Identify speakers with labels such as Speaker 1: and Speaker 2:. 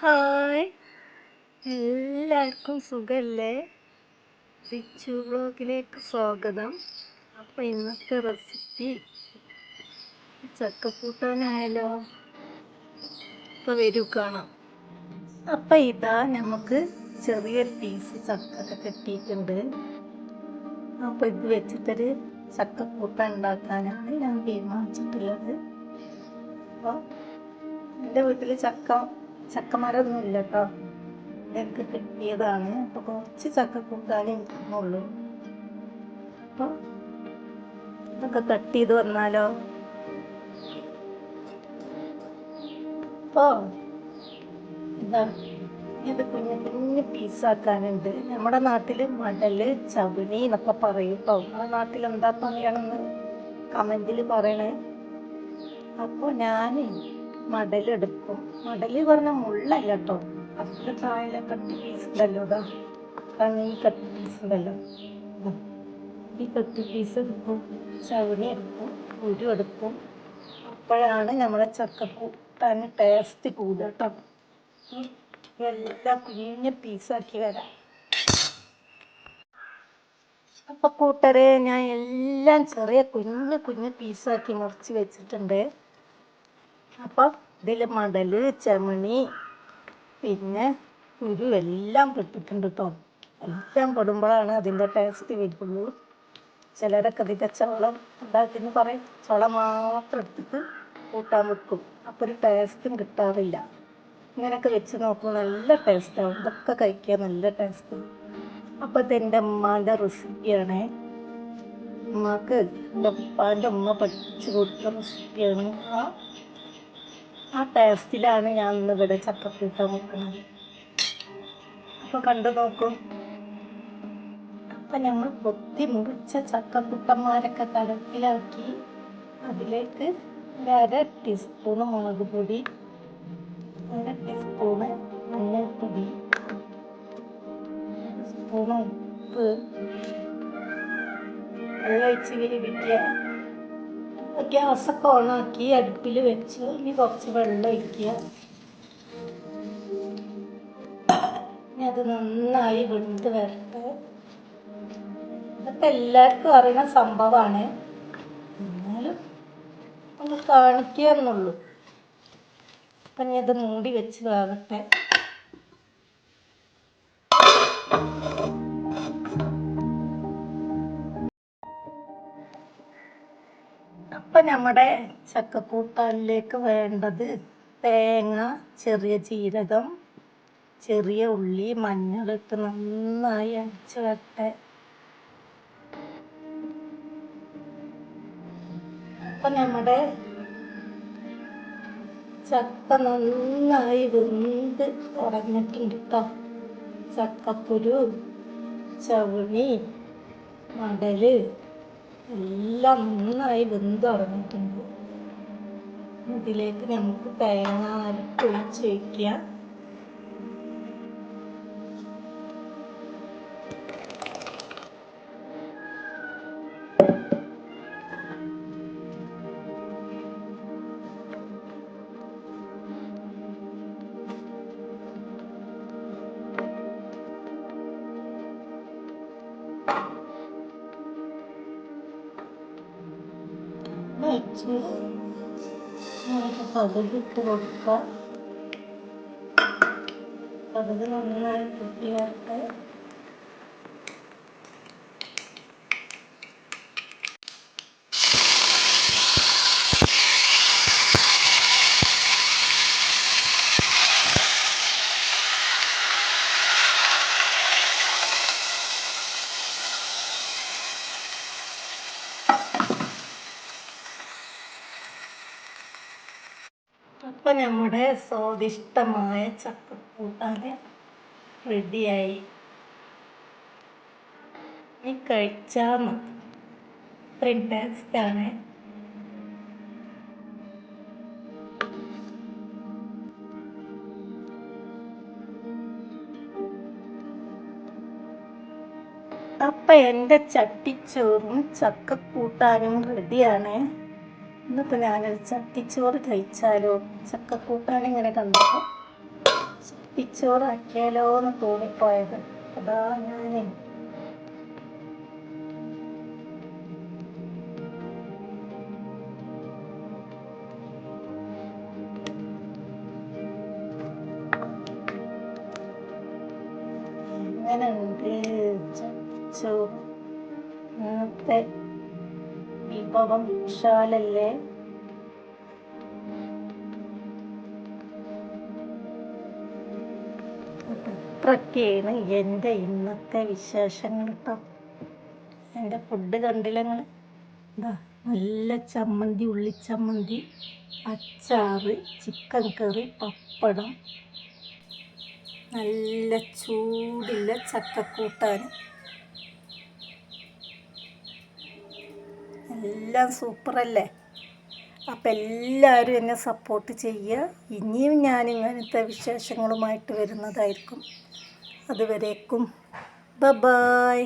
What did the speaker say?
Speaker 1: Hi, എല്ലാവർക്കും സുഖല്ലേ? റിച്ചു വ്ളോഗിലേക്ക് സ്വാഗതം. അപ്പോൾ ഇന്നത്തെ റെസിപ്പി ചക്കക്കൂട്ടാനായാലോ? ഇപ്പോൾ വരൂ കാണാം. അപ്പം ഇതാ നമുക്ക് ചെറിയൊരു പീസ് ചക്ക കിട്ടിയിട്ടുണ്ട്. അപ്പോൾ ഇത് വെച്ചിട്ടൊരു ചക്കക്കൂട്ടാൻ ഉണ്ടാക്കാനാണ് ഞാൻ തീരുമാനിച്ചിട്ടുള്ളത്. അപ്പോൾ എൻ്റെ വീട്ടിൽ ചക്കമരമൊന്നും ഇല്ല കേട്ടോ, എനിക്ക് കിട്ടിയതാണ്. അപ്പോൾ കുറച്ച് ചക്കക്കൂട്ടാനേ കിട്ടുന്നുള്ളൂ. അപ്പോൾ ഇതൊക്കെ കട്ട് ചെയ്ത് വന്നാലോ? അപ്പോൾ ഇതാ, ഇത് കുഞ്ഞു കുഞ്ഞു പീസാക്കാനുണ്ട്. നമ്മുടെ നാട്ടിൽ മടല്, ചവിണി എന്നൊക്കെ പറയും കേട്ടോ. നമ്മുടെ നാട്ടിൽ എന്താ പറയണമെന്ന് കമൻറ്റിൽ പറയണേ. അപ്പോൾ ഞാൻ മടലെടുക്കും. മടല് പറഞ്ഞ മുള്ളല്ല കേട്ടോ, ഫസ്റ്റ് താഴെ കട്ടി പീസ് ഉണ്ടല്ലോ, ഇതാ ഈ കട്ടി പീസ് ഉണ്ടല്ലോ, ഈ കട്ടി പീസ് എടുക്കും, ചവിണി എടുക്കും, കുരു എടുക്കും. അപ്പോഴാണ് നമ്മുടെ ചക്കക്കൂട്ടാൻ ടേസ്റ്റ് കൂടുക കേട്ടോ. എല്ലാം കുഞ്ഞു പീസാക്കി വരാം. അപ്പോൾ കൂട്ടരെ, ഞാൻ എല്ലാം ചെറിയ കുഞ്ഞു കുഞ്ഞു പീസാക്കി മുറിച്ച് വെച്ചിട്ടുണ്ട്. അപ്പം ഇതിൽ മടല്, ചെമണി, പിന്നെ കുരു എല്ലാം പെട്ടിട്ടുണ്ട് കേട്ടോ. എല്ലാം പെടുമ്പോഴാണ് അതിൻ്റെ ടേസ്റ്റ് വരുള്ളൂ. ചിലരൊക്കെ ഇതിൻ്റെ ചോളം ഉണ്ടാക്കിയെന്ന് പറയും, ചോളം മാത്രം എടുത്തിട്ട് കൂട്ടാൻ വെക്കും, അപ്പോൾ ഒരു ടേസ്റ്റും കിട്ടാറില്ല. ഇങ്ങനെയൊക്കെ വെച്ച് നോക്കുമ്പോൾ നല്ല ടേസ്റ്റാവും. ഇതൊക്കെ കഴിക്കാൻ നല്ല ടേസ്റ്റ്. അപ്പോൾ ഇതെൻ്റെ ഉമ്മാൻ്റെ റെസിപ്പിയാണ്. ഉമ്മാക്ക് എൻ്റെ ഉപ്പാൻ്റെ ഉമ്മ പഠിച്ചു കൊടുത്ത റെസിപ്പിയാണ്. ആ ടേസ്റ്റിലാണ് ഞാൻ ഇന്ന് ഇവിടെ ചക്കക്കൂട്ടാൻ വെക്കുന്നത്. അപ്പോൾ കണ്ടു നോക്കും. അപ്പം നമ്മൾ കൊത്തി മുറിച്ച ചക്കക്കുട്ടന്മാരൊക്കെ കലത്തിലാക്കി അതിലേക്ക് 1/2 ടീസ്പൂണ് മുളക് പൊടി, 1 ടീസ്പൂണ് മഞ്ഞൾപ്പൊടി, 1 സ്പൂണ് ഉപ്പ്, വെള്ളം ഒഴിച്ച് വേവിക്കുക. ഗ്യാസൊക്കെ ഓണാക്കി അടുപ്പിൽ വെച്ച് ഇനി കുറച്ച് വെള്ളം ഒഴിക്കുക. ഇനി അത് നന്നായി വെന്ത് വരട്ടെ. ഇതൊക്കെ എല്ലാവർക്കും അറിയുന്ന സംഭവമാണ്, എന്നാലും ഒന്ന് കാണിക്കുക എന്നുള്ളൂ. അപ്പം ഇനി ഇത് മൂടി വെച്ച് വേകട്ടെ. അപ്പം നമ്മുടെ ചക്കക്കൂട്ടാനിലേക്ക് വേണ്ടത് തേങ്ങ, ചെറിയ ജീരകം, ചെറിയ ഉള്ളി, മഞ്ഞളിട്ട് നന്നായി അരച്ച് വരട്ടെ. അപ്പം നമ്മുടെ ചക്ക നന്നായി വെന്ത് ഉടഞ്ഞിട്ടുണ്ട് കേട്ടോ. ചക്കക്കുരു, ചവിണി, മടല് എല്ലാം നന്നായി വെന്ത് ഉടഞ്ഞിട്ടുണ്ട്. ഇതിലേക്ക് നമുക്ക് തേങ്ങ അരച്ച് ഒഴിച്ച് വയ്ക്കുക. വെച്ച് നമുക്ക് കടുക് ഇട്ട് കൊടുക്കുക. കടുക് നന്നായി പൊട്ടി വരട്ടെ. അപ്പം നമ്മുടെ സ്വാദിഷ്ടമായ ചക്കക്കൂട്ടാൻ റെഡിയായി. ഇനി കഴിച്ചാൽ മതി, ഇത്രയും ടേസ്റ്റാണ്. അപ്പം എൻ്റെ ചട്ടിച്ചോറും ചക്കക്കൂട്ടാനും റെഡിയാണ്. ഇന്നിപ്പോൾ ഞാനൊരു ചട്ടിച്ചോറ് കഴിച്ചാലോ? ചക്കക്കൂട്ടാൻ ഇങ്ങനെ കണ്ടപ്പോൾ കുട്ടിച്ചോറാക്കിയാലോ എന്ന് തോന്നിപ്പോയത്. അതാ ഞാൻ എങ്ങനെയുണ്ട് ചോ ഇന്നത്തെ വിഭവം വിശാലല്ലേ? ഇത്രയൊക്കെയാണ് എൻ്റെ ഇന്നത്തെ വിശേഷങ്ങൾ കേട്ടോ. എൻ്റെ ഫുഡ് കണ്ടില്ല നിങ്ങൾ? എന്താ നല്ല ചമ്മന്തി, ഉള്ളിച്ചമ്മന്തി, അച്ചാറ്, ചിക്കൻ കറി, പപ്പടം, നല്ല ചൂടുള്ള ചക്കക്കൂട്ടാൻ, എല്ലാം സൂപ്പറല്ലേ? അപ്പം എല്ലാവരും എന്നെ സപ്പോർട്ട് ചെയ്യുക. ഇനിയും ഞാൻ ഇങ്ങനത്തെ വിശേഷങ്ങളുമായിട്ട് വരുന്നതായിരിക്കും. അതുവരേക്കും ബൈ.